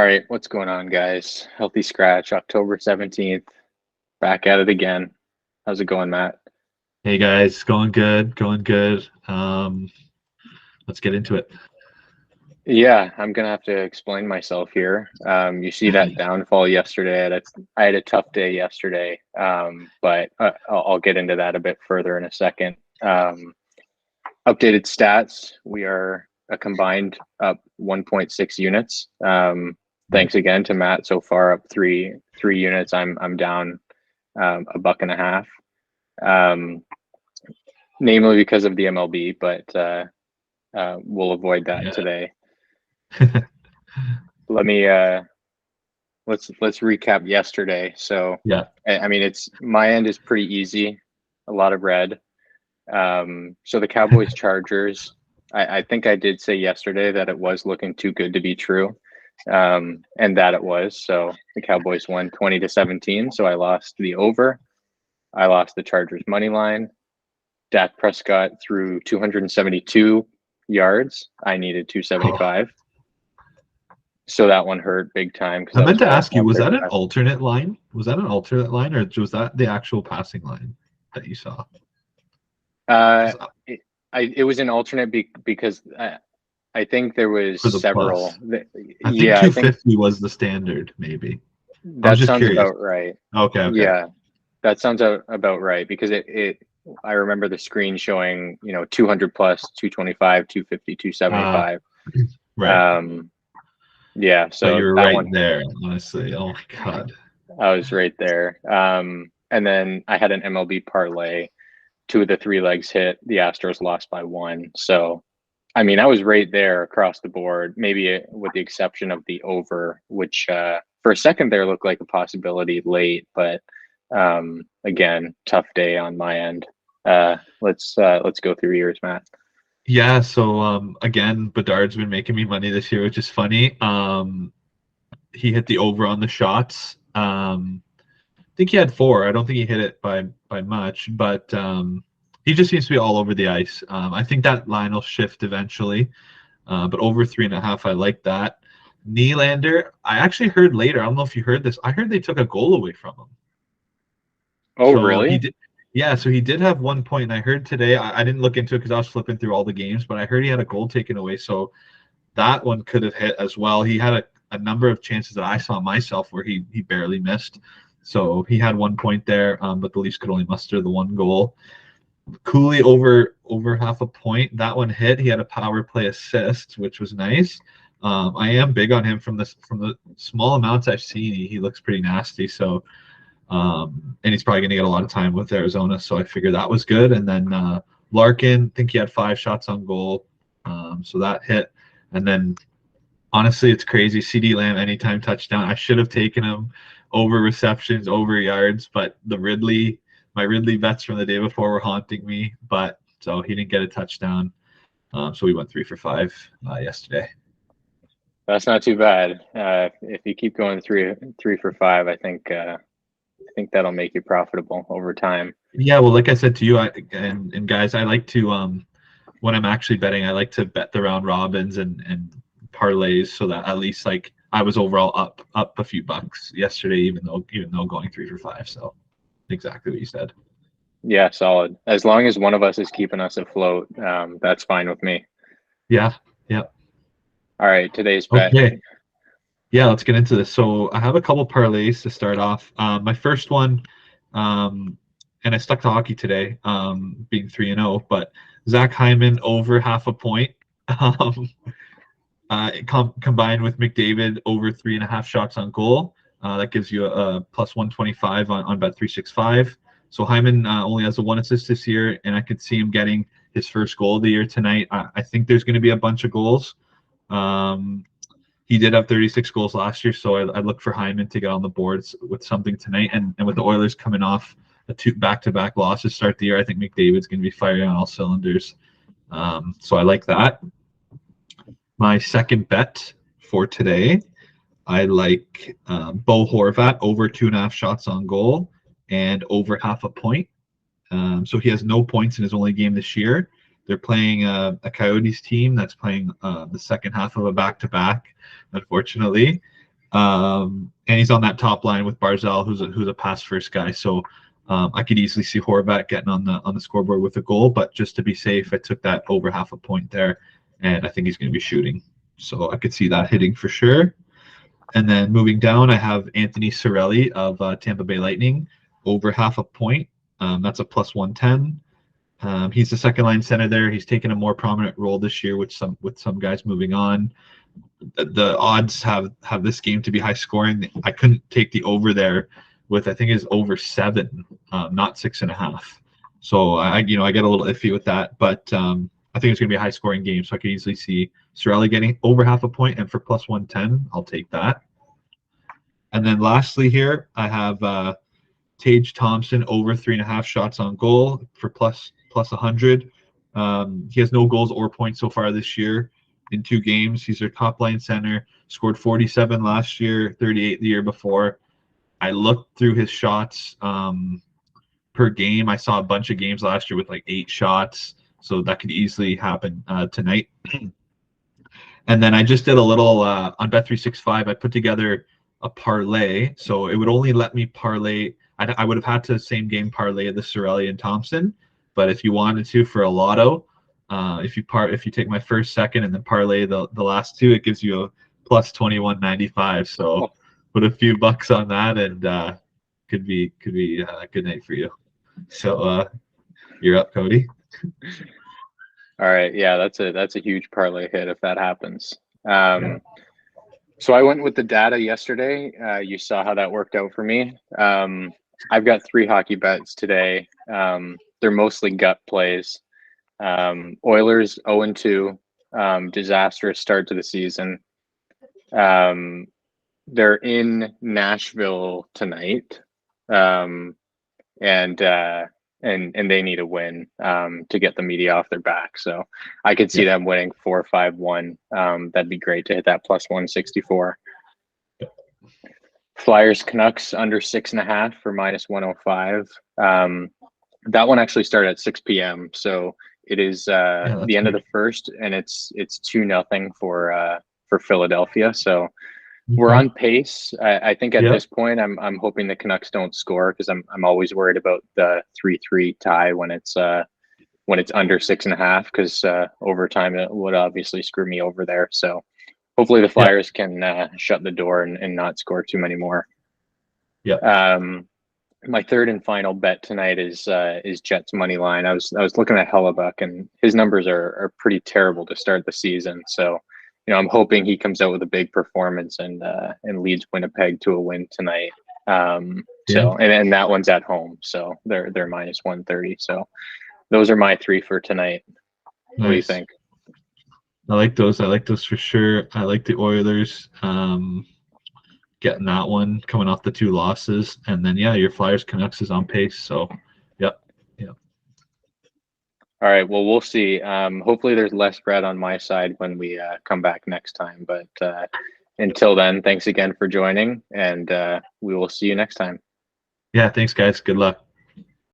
All right, what's going on, guys? Healthy Scratch, October 17th, back at it again. How's it going, Matt? Hey guys, going good, going good. Let's get into it. Yeah, I'm gonna have to explain myself here. You see that downfall yesterday. I had a tough day yesterday, but I'll get into that a bit further in a second. Updated stats, we are a combined up 1.6 units. Thanks again to Matt so far, up three units. I'm down a buck and a half. Um, Namely because of the MLB, but we'll avoid that Yeah. today. Let me let's recap yesterday. So Yeah. I mean, it's my end is pretty easy, a lot of red. So the Cowboys Chargers, I think I did say yesterday that it was looking too good to be true, and that it was. So the Cowboys won 20-17. So I lost the over. I lost the Chargers money line. Dak Prescott threw 272 yards. I needed Oh, 275. So that one hurt big time because I I was meant to plus ask you, was that an 135. alternate line? Was that an alternate line, or was that the actual passing line that you saw? Uh, 'Cause it was an alternate because I think there was for the several. plus, I think Yeah, I think 250 was the standard, maybe. I was that just sounds curious. about right. Okay, okay. Yeah, that sounds about right because it I remember the screen showing 200 plus 225 250 Uh, 275. right. um yeah, But you so were that right one there, honestly. Oh my God. I was right there. And then I had an MLB parlay. Two of the three legs hit. The Astros lost by one. So, I mean, I was right there across the board, maybe with the exception of the over, which for a second there looked like a possibility late. But again, tough day on my end. Let's go through yours, Matt. Yeah, so again, Bedard's been making me money this year, which is funny. He hit the over on the shots. I think he had four. I don't think he hit it by much, but he just seems to be all over the ice. I think that line will shift eventually, but over 3.5, I like that. Nylander, I actually heard later. I don't know if you heard this. I heard they took a goal away from him. Oh, So he really? did. Yeah, so he did have one point, and I heard today. I didn't look into it because I was flipping through all the games, but I heard he had a goal taken away. So that one could have hit as well. He had a number of chances that I saw myself where he barely missed. So he had one point there, but the Leafs could only muster the one goal. Cooley over half a point. That one hit. He had a power play assist, which was nice. I am big on him from the small amounts I've seen. He looks pretty nasty. So and he's probably going to get a lot of time with Arizona. So I figured that was good. And then Larkin, I think he had 5 shots on goal. So that hit. And then honestly, it's crazy. CD Lamb, anytime touchdown. I should have taken him over receptions, over yards, but my Ridley bets from the day before were haunting me. But so he didn't get a touchdown. So we went 3 for 5 yesterday. That's not too bad. If you keep going three for five, I think that'll make you profitable over time. Yeah, well, like I said to you, and guys, I like to when I'm actually betting, I like to bet the round robins and parlays so that at least like I was overall up a few bucks yesterday, even though going 3 for 5. So exactly what you said. Yeah, solid. As long as one of us is keeping us afloat, that's fine with me. Yeah, yeah. All right, today's bet. Okay. Yeah, let's get into this. So I have a couple parlays to start off. My first one, um, and I stuck to hockey today, being 3-0, but Zach Hyman over half a point. Um, combined with McDavid over 3.5 shots on goal. That gives you a plus 125 on bet 365. So Hyman only has a 1 assist this year, and I could see him getting his first goal of the year tonight. I think there's going to be a bunch of goals. Um, he did have 36 goals last year, so I look for Hyman to get on the boards with something tonight. And with the Oilers coming off a 2 back-to-back losses to start the year, I think McDavid's going to be firing on all cylinders. So I like that. My second bet for today, I like Bo Horvat over 2.5 shots on goal and over half a point. So he has no points in his only game this year. They're playing a Coyotes team that's playing the second half of a back-to-back, unfortunately. And he's on that top line with Barzal, who's a pass first guy. So I could easily see Horvat getting on the scoreboard with a goal, but just to be safe, I took that over half a point there, and I think he's going to be shooting. So I could see that hitting for sure. And then moving down, I have Anthony Cirelli of Tampa Bay Lightning over half a point. That's a plus 110. He's the second line center there. He's taken a more prominent role this year with some guys moving on. The odds have this game to be high scoring. I couldn't take the over there with, I think it's over 7, not 6.5. So I get a little iffy with that, but I think it's going to be a high scoring game. So I could easily see Cirelli getting over half a point, and for plus 110, I'll take that. And then lastly here, I have Tage Thompson over 3.5 shots on goal for plus 100. He has no goals or points so far this year in 2 games. He's their top line center, scored 47 last year, 38 the year before. I looked through his shots per game. I saw a bunch of games last year with like 8 shots, so that could easily happen tonight. And then I just did a little on Bet365. I put together a parlay, so it would only let me parlay. I would have had to same game parlay the Cirelli and Thompson, but if you wanted to for a lotto, if you take my first, second, and then parlay the last 2, it gives you a plus 21.95. So put a few bucks on that, and could be a good night for you. So you're up, Cody. All right, yeah, that's a huge parlay hit if that happens. So I went with the data yesterday. You saw how that worked out for me. I've got 3 hockey bets today. They're mostly gut plays. Oilers 0-2, disastrous start to the season. They're in Nashville tonight, and they need a win to get the media off their back. So I could see them winning 4-5-1. That'd be great to hit that plus 164. Flyers Canucks under 6.5 for minus 105. That one actually started at 6 p.m. So it is the end of the first, and it's 2-0 for Philadelphia. So we're on pace. I think at this point, I'm hoping the Canucks don't score, because I'm always worried about the 3-3 tie when it's under 6.5, because overtime it would obviously screw me over there. So hopefully the Flyers can shut the door and not score too many more. My third and final bet tonight is Jets money line. I was looking at Hellebuck, and his numbers are pretty terrible to start the season. So, I'm hoping he comes out with a big performance and leads Winnipeg to a win tonight. So and that one's at home, so they're minus 130. So those are my 3 for tonight. Nice. What do you think? I like those for sure. I like the Oilers getting that one coming off the 2 losses, and then your Flyers Canucks is on pace. So yep. All right, well, we'll see. Hopefully there's less bread on my side when we come back next time, but until then, thanks again for joining, and we will see you next time. Thanks guys, good luck.